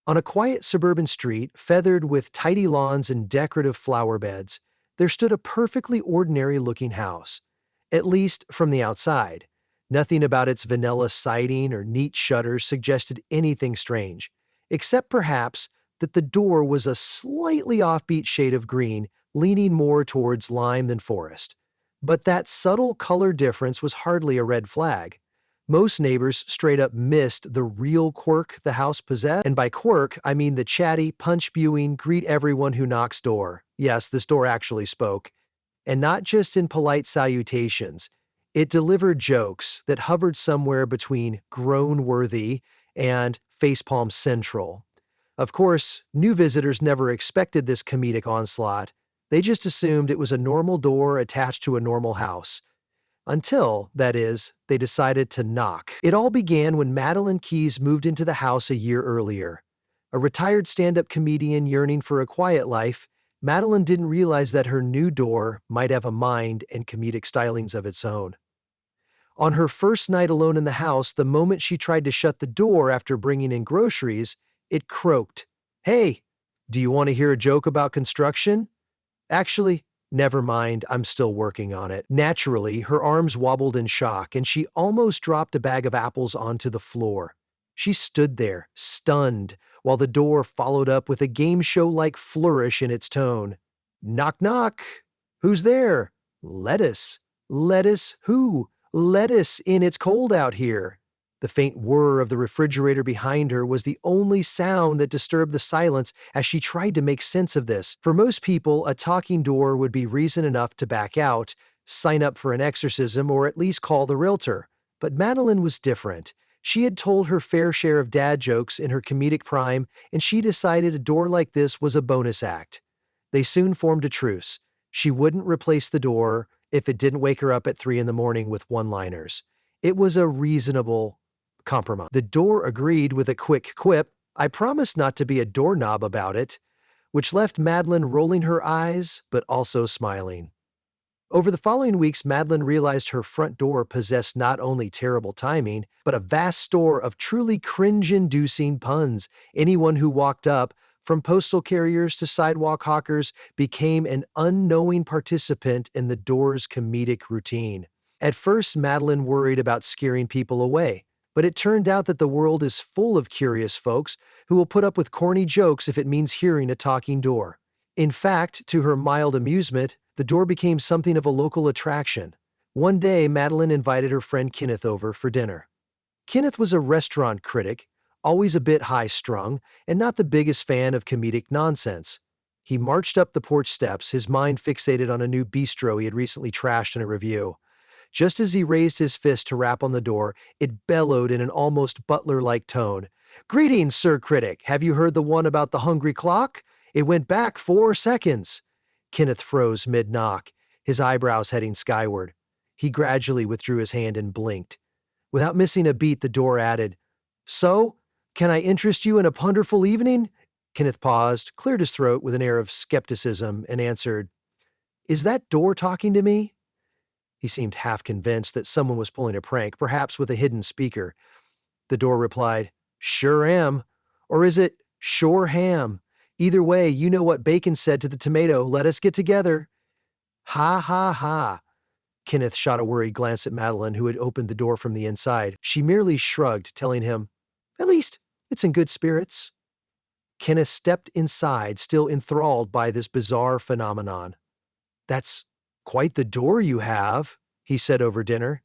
On a quiet suburban street, feathered with tidy lawns and decorative flower beds, there stood a perfectly ordinary-looking house, at least from the outside. Nothing about its vanilla siding or neat shutters suggested anything strange, except perhaps that the door was a slightly offbeat shade of green, leaning more towards lime than forest. But that subtle color difference was hardly a red flag. Most neighbors straight up missed the real quirk the house possessed, and by quirk, I mean the chatty, punch-spewing, greet everyone who knocks door. Yes, this door actually spoke. And not just in polite salutations. It delivered jokes that hovered somewhere between groan-worthy and facepalm central. Of course, new visitors never expected this comedic onslaught. They just assumed it was a normal door attached to a normal house. Until, that is, they decided to knock. It all began when Madeline Keyes moved into the house a year earlier. A retired stand-up comedian yearning for a quiet life, Madeline didn't realize that her new door might have a mind and comedic stylings of its own. On her first night alone in the house, the moment she tried to shut the door after bringing in groceries, it croaked. "Hey, do you want to hear a joke about construction?" "Actually, never mind, I'm still working on it." Naturally, her arms wobbled in shock, and she almost dropped a bag of apples onto the floor. She stood there, stunned, while the door followed up with a game show-like flourish in its tone. "Knock, knock. Who's there?" "Lettuce." "Lettuce who?" "Lettuce in, it's cold out here." The faint whir of the refrigerator behind her was the only sound that disturbed the silence as she tried to make sense of this. For most people, a talking door would be reason enough to back out, sign up for an exorcism, or at least call the realtor. But Madeline was different. She had told her fair share of dad jokes in her comedic prime, and she decided a door like this was a bonus act. They soon formed a truce. She wouldn't replace the door if it didn't wake her up at 3 in the morning with one-liners. It was a reasonable compromise. The door agreed with a quick quip, "I promise not to be a doorknob about it," which left Madeline rolling her eyes, but also smiling. Over the following weeks, Madeline realized her front door possessed not only terrible timing, but a vast store of truly cringe-inducing puns. Anyone who walked up, from postal carriers to sidewalk hawkers, became an unknowing participant in the door's comedic routine. At first, Madeline worried about scaring people away, but it turned out that the world is full of curious folks who will put up with corny jokes if it means hearing a talking door. In fact, to her mild amusement, the door became something of a local attraction. One day, Madeline invited her friend Kenneth over for dinner. Kenneth was a restaurant critic, always a bit high-strung, and not the biggest fan of comedic nonsense. He marched up the porch steps, his mind fixated on a new bistro he had recently trashed in a review. Just as he raised his fist to rap on the door, it bellowed in an almost butler-like tone. "Greetings, Sir Critic. Have you heard the one about the hungry clock? It went back 4 seconds." Kenneth froze mid-knock, his eyebrows heading skyward. He gradually withdrew his hand and blinked. Without missing a beat, the door added, "So, can I interest you in a wonderful evening?" Kenneth paused, cleared his throat with an air of skepticism, and answered, "Is that door talking to me?" He seemed half convinced that someone was pulling a prank, perhaps with a hidden speaker. The door replied, "Sure am. Or is it sure ham? Either way, you know what Bacon said to the tomato, let us get together." "Ha ha ha." Kenneth shot a worried glance at Madeline, who had opened the door from the inside. She merely shrugged, telling him, "At least, it's in good spirits." Kenneth stepped inside, still enthralled by this bizarre phenomenon. "That's quite the door you have," he said over dinner.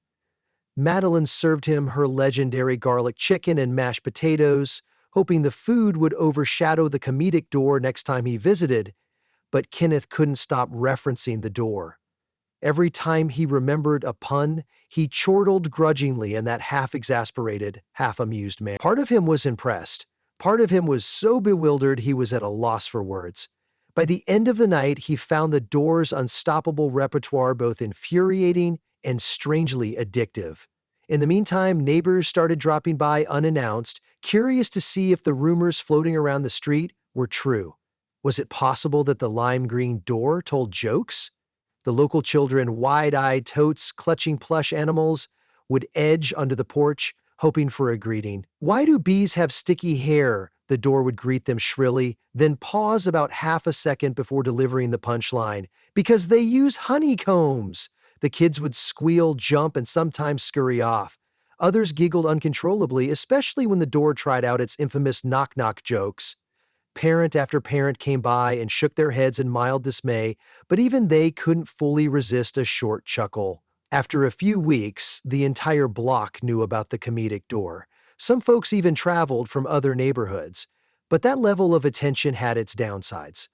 Madeline served him her legendary garlic chicken and mashed potatoes, hoping the food would overshadow the comedic door next time he visited, but Kenneth couldn't stop referencing the door. Every time he remembered a pun, he chortled grudgingly in that half-exasperated, half-amused manner. Part of him was impressed. Part of him was so bewildered he was at a loss for words. By the end of the night, he found the door's unstoppable repertoire both infuriating and strangely addictive. In the meantime, neighbors started dropping by unannounced, curious to see if the rumors floating around the street were true. Was it possible that the lime green door told jokes? The local children, wide-eyed totes clutching plush animals, would edge under the porch, hoping for a greeting. "Why do bees have sticky hair?" The door would greet them shrilly, then pause about half a second before delivering the punchline. Because they use honeycombs! The kids would squeal, jump, and sometimes scurry off. Others giggled uncontrollably, especially when the door tried out its infamous knock-knock jokes. Parent after parent came by and shook their heads in mild dismay, but even they couldn't fully resist a short chuckle. After a few weeks, the entire block knew about the comedic door. Some folks even traveled from other neighborhoods. But that level of attention had its downsides.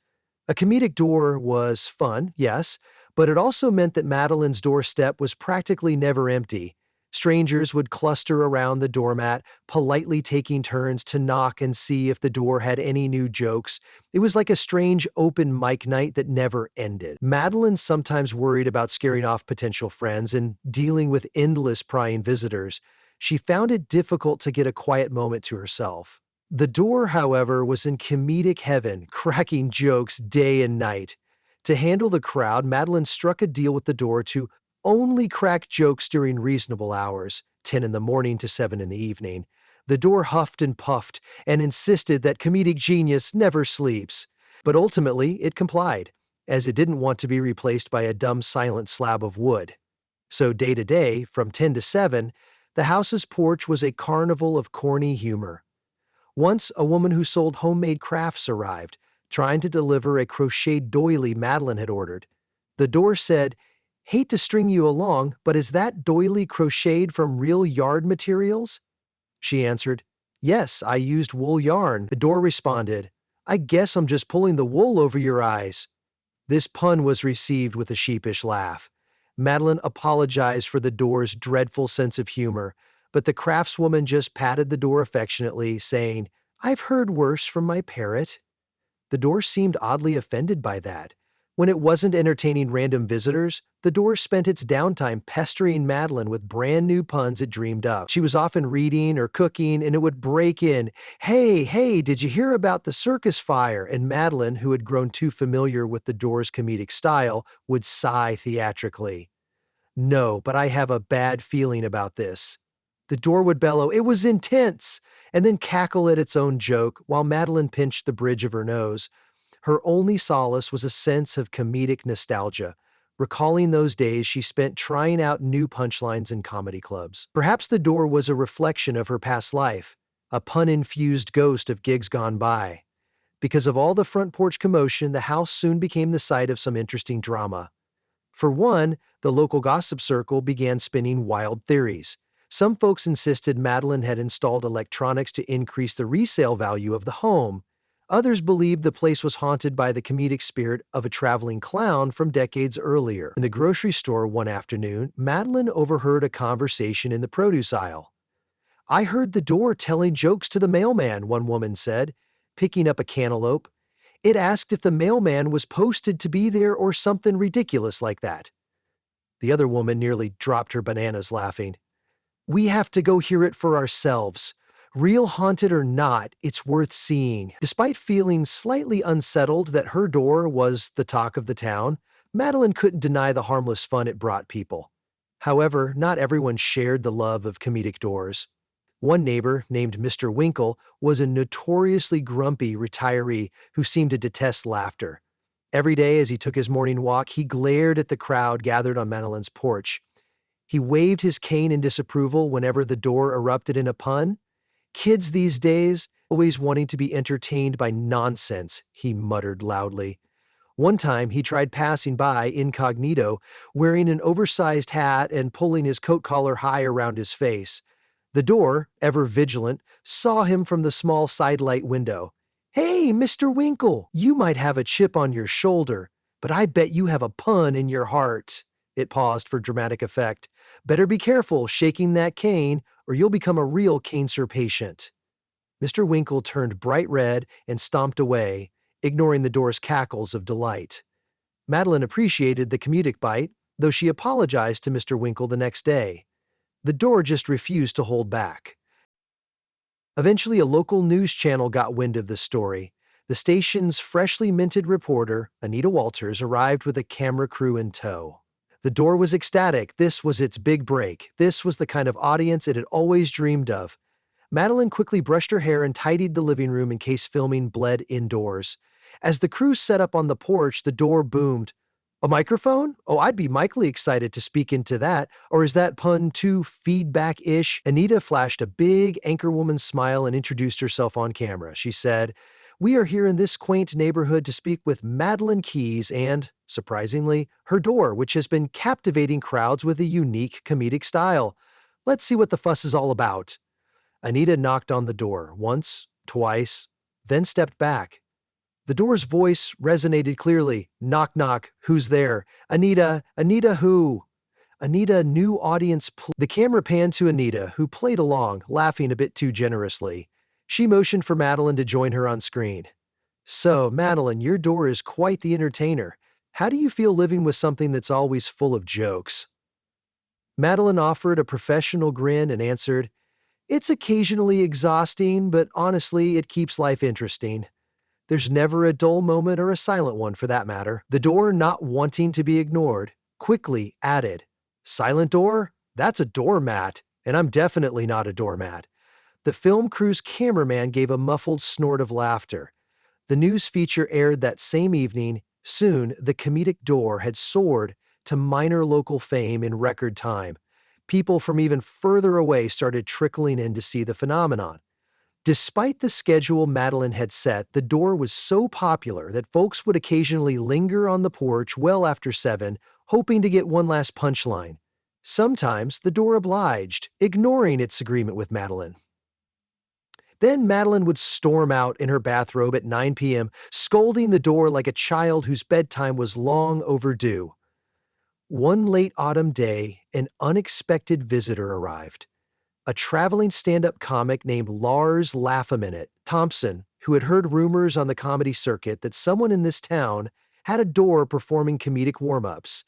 A comedic door was fun, yes, but it also meant that Madeline's doorstep was practically never empty. Strangers would cluster around the doormat, politely taking turns to knock and see if the door had any new jokes. It was like a strange open mic night that never ended. Madeline sometimes worried about scaring off potential friends and dealing with endless prying visitors. She found it difficult to get a quiet moment to herself. The door, however, was in comedic heaven, cracking jokes day and night. To handle the crowd, Madeline struck a deal with the door to only crack jokes during reasonable hours, 10 in the morning to 7 in the evening. The door huffed and puffed and insisted that comedic genius never sleeps. But ultimately, it complied, as it didn't want to be replaced by a dumb silent slab of wood. So day to day, from 10 to 7, the house's porch was a carnival of corny humor. Once, a woman who sold homemade crafts arrived, trying to deliver a crocheted doily Madeline had ordered. The door said, "Hate to string you along, but is that doily crocheted from real yard materials?" She answered, "Yes, I used wool yarn." The door responded, "I guess I'm just pulling the wool over your eyes." This pun was received with a sheepish laugh. Madeline apologized for the door's dreadful sense of humor, but the craftswoman just patted the door affectionately, saying, "I've heard worse from my parrot." The door seemed oddly offended by that. When it wasn't entertaining random visitors, the door spent its downtime pestering Madeline with brand new puns it dreamed up. She was often reading or cooking, and it would break in, hey, did you hear about the circus fire?" And Madeline, who had grown too familiar with the door's comedic style, would sigh theatrically. "No, but I have a bad feeling about this." The door would bellow, "It was intense," and then cackle at its own joke while Madeline pinched the bridge of her nose. Her only solace was a sense of comedic nostalgia, recalling those days she spent trying out new punchlines in comedy clubs. Perhaps the door was a reflection of her past life, a pun-infused ghost of gigs gone by. Because of all the front porch commotion, the house soon became the site of some interesting drama. For one, the local gossip circle began spinning wild theories. Some folks insisted Madeline had installed electronics to increase the resale value of the home. Others believed the place was haunted by the comedic spirit of a traveling clown from decades earlier. In the grocery store one afternoon, Madeline overheard a conversation in the produce aisle. "I heard the door telling jokes to the mailman," one woman said, picking up a cantaloupe. "It asked if the mailman was posted to be there or something ridiculous like that." The other woman nearly dropped her bananas laughing. "We have to go hear it for ourselves. Real haunted or not, it's worth seeing." Despite feeling slightly unsettled that her door was the talk of the town, Madeline couldn't deny the harmless fun it brought people. However, not everyone shared the love of comedic doors. One neighbor, named Mr. Winkle, was a notoriously grumpy retiree who seemed to detest laughter. Every day as he took his morning walk, he glared at the crowd gathered on Madeline's porch. He waved his cane in disapproval whenever the door erupted in a pun. "Kids these days, always wanting to be entertained by nonsense," he muttered loudly. One time, he tried passing by incognito, wearing an oversized hat and pulling his coat collar high around his face. The door, ever vigilant, saw him from the small sidelight window. "Hey, Mr. Winkle, you might have a chip on your shoulder, but I bet you have a pun in your heart." It paused for dramatic effect. "Better be careful shaking that cane, or you'll become a real cancer patient." Mr. Winkle turned bright red and stomped away, ignoring the door's cackles of delight. Madeline appreciated the comedic bite, though she apologized to Mr. Winkle the next day. The door just refused to hold back. Eventually, a local news channel got wind of the story. The station's freshly minted reporter, Anita Walters, arrived with a camera crew in tow. The door was ecstatic. This was its big break. This was the kind of audience it had always dreamed of. Madeline quickly brushed her hair and tidied the living room in case filming bled indoors. As the crew set up on the porch, the door boomed. A microphone? Oh, I'd be mightily excited to speak into that. Or is that pun too feedback-ish? Anita flashed a big anchorwoman smile and introduced herself on camera. She said, "We are here in this quaint neighborhood to speak with Madeline Keyes and, surprisingly, her door, which has been captivating crowds with a unique comedic style. Let's see what the fuss is all about." Anita knocked on the door once, twice, then stepped back. The door's voice resonated clearly. "Knock, knock. Who's there? Anita, Anita who?" Anita, new audience. The camera panned to Anita, who played along, laughing a bit too generously. She motioned for Madeline to join her on screen. "So, Madeline, your door is quite the entertainer. How do you feel living with something that's always full of jokes?" Madeline offered a professional grin and answered, "It's occasionally exhausting, but honestly, it keeps life interesting. There's never a dull moment or a silent one for that matter." The door, not wanting to be ignored, quickly added, "Silent door? That's a doormat, and I'm definitely not a doormat." The film crew's cameraman gave a muffled snort of laughter. The news feature aired that same evening. Soon, the comedic door had soared to minor local fame in record time. People from even further away started trickling in to see the phenomenon. Despite the schedule Madeline had set, the door was so popular that folks would occasionally linger on the porch well after 7, hoping to get one last punchline. Sometimes the door obliged, ignoring its agreement with Madeline. Then Madeline would storm out in her bathrobe at 9 p.m., scolding the door like a child whose bedtime was long overdue. One late autumn day, an unexpected visitor arrived. A traveling stand-up comic named Lars Laugh-A-Minute Thompson, who had heard rumors on the comedy circuit that someone in this town had a door performing comedic warm-ups.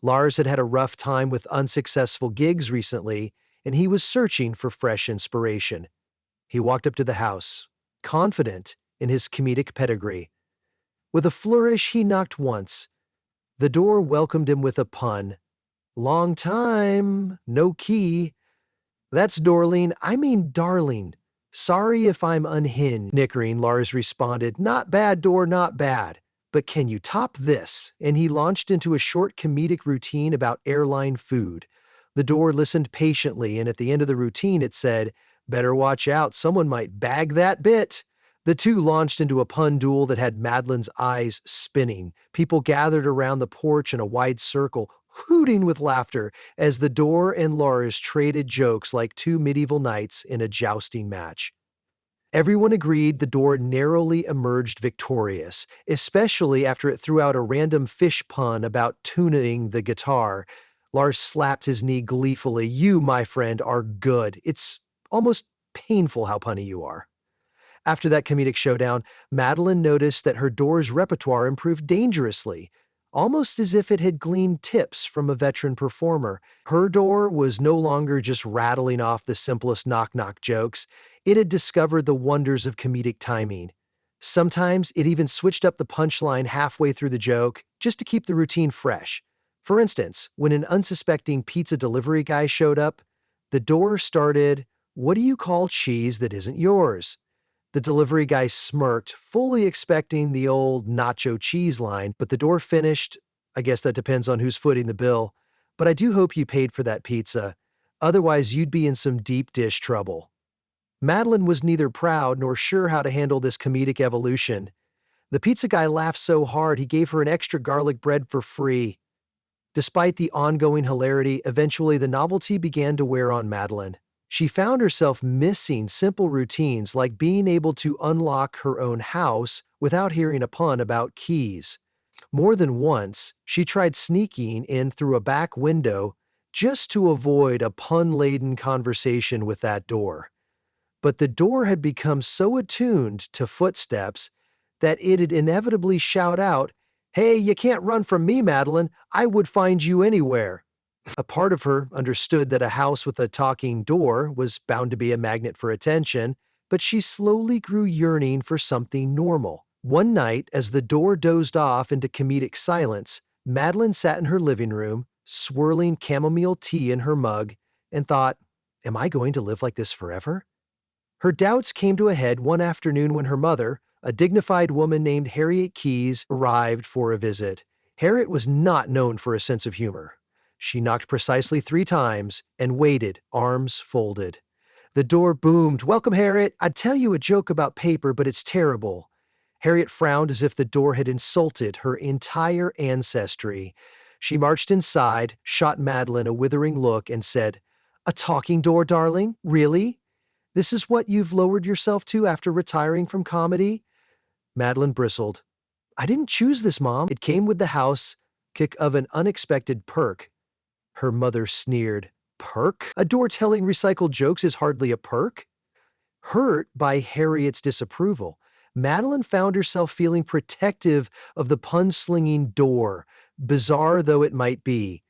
Lars had had a rough time with unsuccessful gigs recently, and he was searching for fresh inspiration. He walked up to the house, confident in his comedic pedigree. With a flourish, he knocked once. The door welcomed him with a pun. "Long time, no key." "That's Dorleen, I mean darling. Sorry if I'm unhinged," nickering, Lars responded. "Not bad, door, not bad. But can you top this?" And he launched into a short comedic routine about airline food. The door listened patiently, and at the end of the routine it said, "Better watch out, someone might bag that bit." The two launched into a pun duel that had Madeline's eyes spinning. People gathered around the porch in a wide circle, hooting with laughter as the door and Lars traded jokes like two medieval knights in a jousting match. Everyone agreed the door narrowly emerged victorious, especially after it threw out a random fish pun about tuning the guitar. Lars slapped his knee gleefully. "You, my friend, are good. It's almost painful how punny you are." After that comedic showdown, Madeline noticed that her door's repertoire improved dangerously, almost as if it had gleaned tips from a veteran performer. Her door was no longer just rattling off the simplest knock-knock jokes. It had discovered the wonders of comedic timing. Sometimes it even switched up the punchline halfway through the joke just to keep the routine fresh. For instance, when an unsuspecting pizza delivery guy showed up, the door started, "What do you call cheese that isn't yours?" The delivery guy smirked, fully expecting the old nacho cheese line, but the door finished, "I guess that depends on who's footing the bill, but I do hope you paid for that pizza. Otherwise, you'd be in some deep dish trouble." Madeline was neither proud nor sure how to handle this comedic evolution. The pizza guy laughed so hard he gave her an extra garlic bread for free. Despite the ongoing hilarity, eventually the novelty began to wear on Madeline. She found herself missing simple routines like being able to unlock her own house without hearing a pun about keys. More than once, she tried sneaking in through a back window just to avoid a pun-laden conversation with that door. But the door had become so attuned to footsteps that it'd inevitably shout out, "Hey, you can't run from me, Madeline. I would find you anywhere." A part of her understood that a house with a talking door was bound to be a magnet for attention, but she slowly grew yearning for something normal. One night, as the door dozed off into comedic silence, Madeline sat in her living room, swirling chamomile tea in her mug, and thought, "Am I going to live like this forever?" Her doubts came to a head one afternoon when her mother, a dignified woman named Harriet Keyes, arrived for a visit. Harriet was not known for a sense of humor. She knocked precisely 3 times and waited, arms folded. The door boomed. "Welcome, Harriet. I'd tell you a joke about paper, but it's terrible." Harriet frowned as if the door had insulted her entire ancestry. She marched inside, shot Madeline a withering look, and said, "A talking door, darling? Really? This is what you've lowered yourself to after retiring from comedy?" Madeline bristled. "I didn't choose this, Mom. It came with the house." Kick of an unexpected perk. Her mother sneered. "Perk? A door telling recycled jokes is hardly a perk." Hurt by Harriet's disapproval, Madeline found herself feeling protective of the pun-slinging door, bizarre though it might be.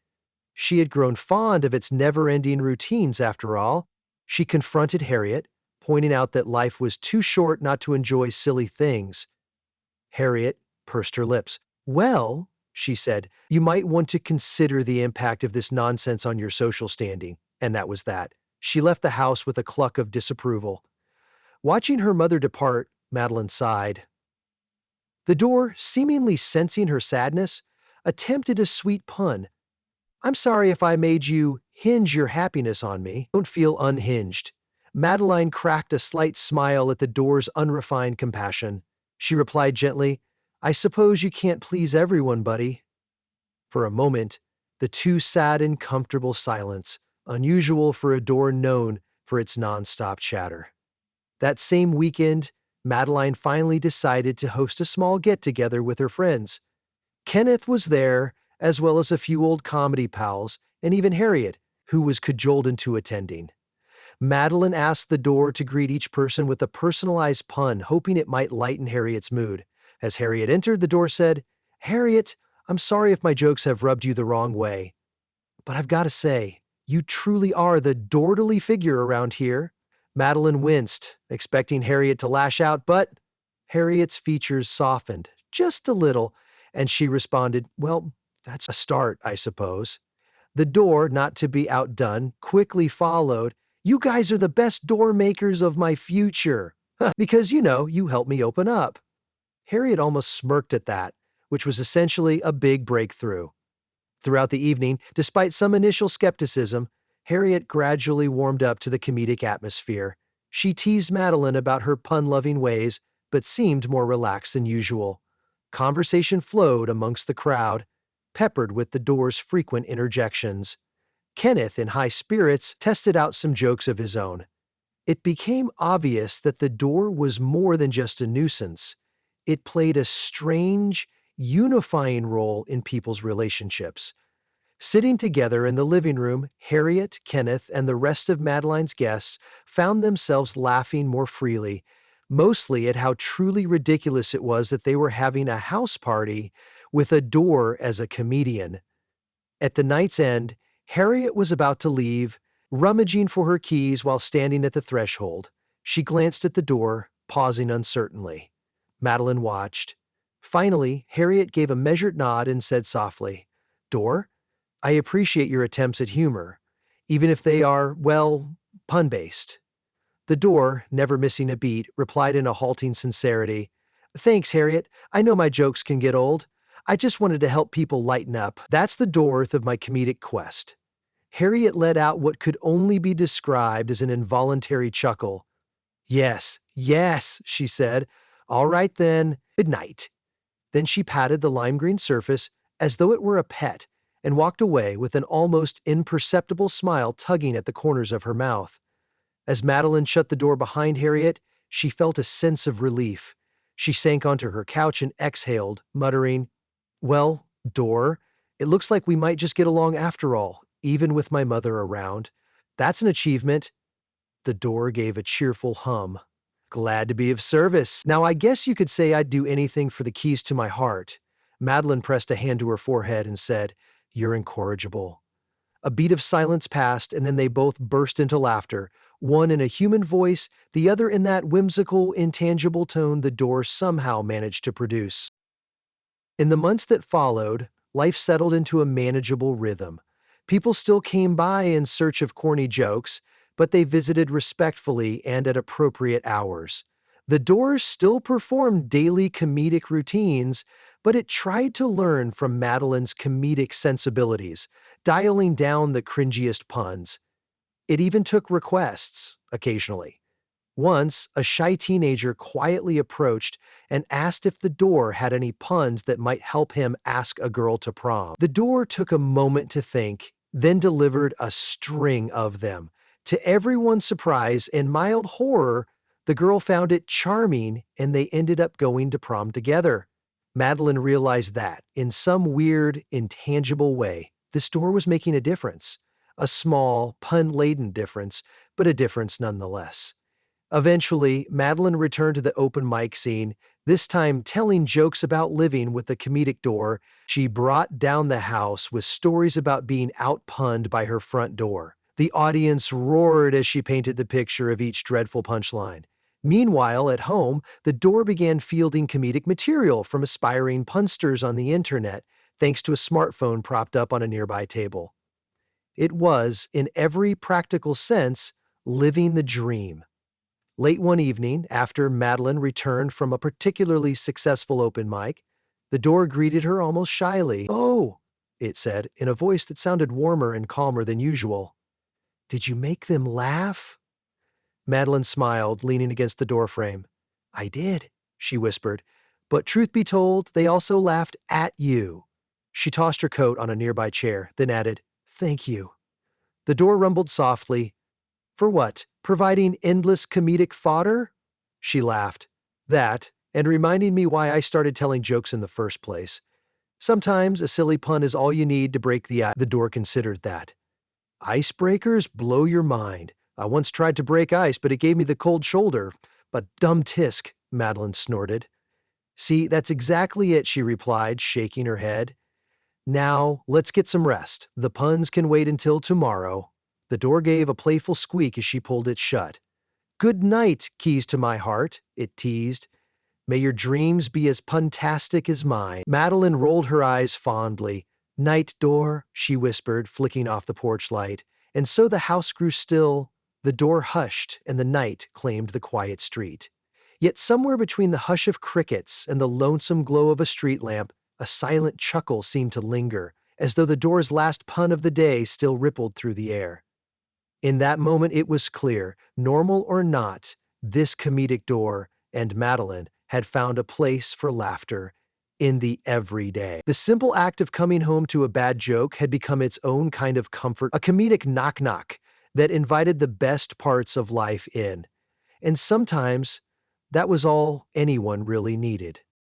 She had grown fond of its never-ending routines, after all. She confronted Harriet, pointing out that life was too short not to enjoy silly things. Harriet pursed her lips. "Well," she said, "you might want to consider the impact of this nonsense on your social standing." And that was that. She left the house with a cluck of disapproval. Watching her mother depart, Madeline sighed. The door, seemingly sensing her sadness, attempted a sweet pun. "I'm sorry if I made you hinge your happiness on me. Don't feel unhinged." Madeline cracked a slight smile at the door's unrefined compassion. She replied gently, "I suppose you can't please everyone, buddy." For a moment, the two sat in comfortable silence, unusual for a door known for its nonstop chatter. That same weekend, Madeline finally decided to host a small get-together with her friends. Kenneth was there, as well as a few old comedy pals, and even Harriet, who was cajoled into attending. Madeline asked the door to greet each person with a personalized pun, hoping it might lighten Harriet's mood. As Harriet entered, the door said, "Harriet, I'm sorry if my jokes have rubbed you the wrong way, but I've got to say, you truly are the dortily figure around here." Madeline winced, expecting Harriet to lash out, but Harriet's features softened just a little, and she responded, "Well, that's a start, I suppose." The door, not to be outdone, quickly followed, "You guys are the best door makers of my future. Because, you helped me open up." Harriet almost smirked at that, which was essentially a big breakthrough. Throughout the evening, despite some initial skepticism, Harriet gradually warmed up to the comedic atmosphere. She teased Madeline about her pun-loving ways, but seemed more relaxed than usual. Conversation flowed amongst the crowd, peppered with the door's frequent interjections. Kenneth, in high spirits, tested out some jokes of his own. It became obvious that the door was more than just a nuisance. It played a strange, unifying role in people's relationships. Sitting together in the living room, Harriet, Kenneth, and the rest of Madeline's guests found themselves laughing more freely, mostly at how truly ridiculous it was that they were having a house party with a door as a comedian. At the night's end, Harriet was about to leave, rummaging for her keys while standing at the threshold. She glanced at the door, pausing uncertainly. Madeline watched. Finally, Harriet gave a measured nod and said softly, "Door, I appreciate your attempts at humor, even if they are, well, pun-based." The door, never missing a beat, replied in a halting sincerity, "Thanks, Harriet. I know my jokes can get old. I just wanted to help people lighten up. That's the doorth of my comedic quest." Harriet let out what could only be described as an involuntary chuckle. "Yes, yes," she said. "All right then. Good night." Then she patted the lime green surface as though it were a pet and walked away with an almost imperceptible smile tugging at the corners of her mouth. As Madeline shut the door behind Harriet, she felt a sense of relief. She sank onto her couch and exhaled, muttering, "Well, door, it looks like we might just get along after all, even with my mother around. That's an achievement." The door gave a cheerful hum. "Glad to be of service. Now I guess you could say I'd do anything for the keys to my heart." Madeline pressed a hand to her forehead and said, "You're incorrigible." A beat of silence passed, and then they both burst into laughter, one in a human voice, the other in that whimsical, intangible tone the door somehow managed to produce. In the months that followed, life settled into a manageable rhythm. People still came by in search of corny jokes, but they visited respectfully and at appropriate hours. The door still performed daily comedic routines, but it tried to learn from Madeline's comedic sensibilities, dialing down the cringiest puns. It even took requests, occasionally. Once, a shy teenager quietly approached and asked if the door had any puns that might help him ask a girl to prom. The door took a moment to think, then delivered a string of them. To everyone's surprise and mild horror, the girl found it charming and they ended up going to prom together. Madeline realized that, in some weird, intangible way, this door was making a difference. A small, pun-laden difference, but a difference nonetheless. Eventually, Madeline returned to the open mic scene, this time telling jokes about living with the comedic door. She brought down the house with stories about being outpunned by her front door. The audience roared as she painted the picture of each dreadful punchline. Meanwhile, at home, the door began fielding comedic material from aspiring punsters on the internet, thanks to a smartphone propped up on a nearby table. It was, in every practical sense, living the dream. Late one evening, after Madeline returned from a particularly successful open mic, the door greeted her almost shyly. "Oh," it said, in a voice that sounded warmer and calmer than usual. "Did you make them laugh?" Madeline smiled, leaning against the doorframe. "I did," she whispered, "but truth be told, they also laughed at you." She tossed her coat on a nearby chair, then added, "Thank you." The door rumbled softly. "For what? Providing endless comedic fodder?" She laughed. "That, and reminding me why I started telling jokes in the first place. Sometimes a silly pun is all you need to break the ice." The door considered that. "Icebreakers blow your mind. I once tried to break ice, but it gave me the cold shoulder. But dumb tisk," Madeline snorted. "See, that's exactly it," she replied, shaking her head. "Now, let's get some rest. The puns can wait until tomorrow." The door gave a playful squeak as she pulled it shut. "Good night, keys to my heart," it teased. "May your dreams be as puntastic as mine." Madeline rolled her eyes fondly. "Night, door," she whispered, flicking off the porch light. And so the house grew still, the door hushed, and the night claimed the quiet street. Yet somewhere between the hush of crickets and the lonesome glow of a street lamp, a silent chuckle seemed to linger, as though the door's last pun of the day still rippled through the air. In that moment it was clear, normal or not, this comedic door and Madeline had found a place for laughter in the everyday. The simple act of coming home to a bad joke had become its own kind of comfort, a comedic knock-knock that invited the best parts of life in. And sometimes that was all anyone really needed.